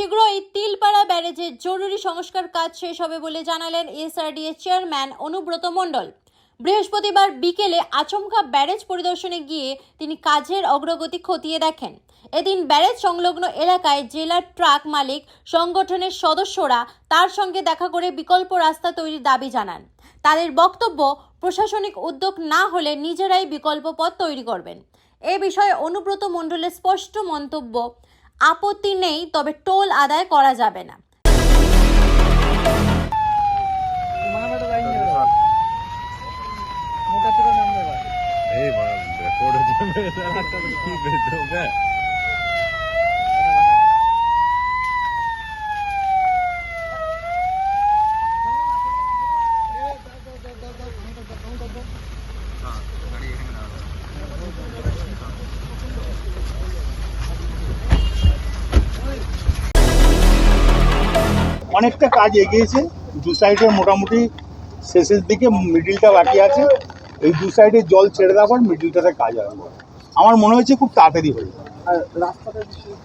শীঘ্রই তিলপাড়া ব্যারেজের জরুরি সংস্কার কাজ শেষ হবে বলে জানালেন এসআরডিএ চেয়ারম্যান অনুব্রত মণ্ডল। বৃহস্পতিবার বিকেলে আচমকা ব্যারেজ পরিদর্শনে গিয়ে তিনি কাজের অগ্রগতি খতিয়ে দেখেন। এদিন ব্যারেজ সংলগ্ন এলাকায় জেলার ট্রাক মালিক সংগঠনের সদস্যরা তার সঙ্গে দেখা করে বিকল্প রাস্তা তৈরির দাবি জানান। তাদের বক্তব্য, প্রশাসনিক উদ্যোগ না হলে নিজেরাই বিকল্প পথ তৈরি করবেন। এ বিষয়ে অনুব্রত মণ্ডলের স্পষ্ট মন্তব্য, আপত্তি নেই, তবে টোল আদায় করা যাবে না। অনেকটা কাজ এগিয়েছে, দু সাইডে মোটামুটি শেষের দিকে, মিডিলটা বাকি আছে। এই দু সাইডে জল ছেড়ে দেওয়ার পর মিডিলটাতে কাজ আরম্ভ হবে। আমার মনে হচ্ছে খুব তাড়াতাড়ি হয়ে যাবে।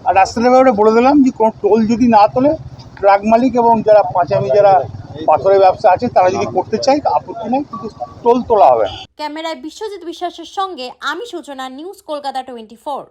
আর রাস্তাটার ব্যাপারে বলে দিলাম যে কোনো টোল যদি না তোলে, ট্রাক মালিক এবং যারা পাঁচামি, যারা পাথরের ব্যবসা আছে, তারা যদি করতে চায় আপত্তি নেই, কিন্তু টোল তোলা হবে না। ক্যামেরায় বিশ্বজিৎ বিশ্বাসের সঙ্গে আমি সূচনা, নিউজ কলকাতা 24।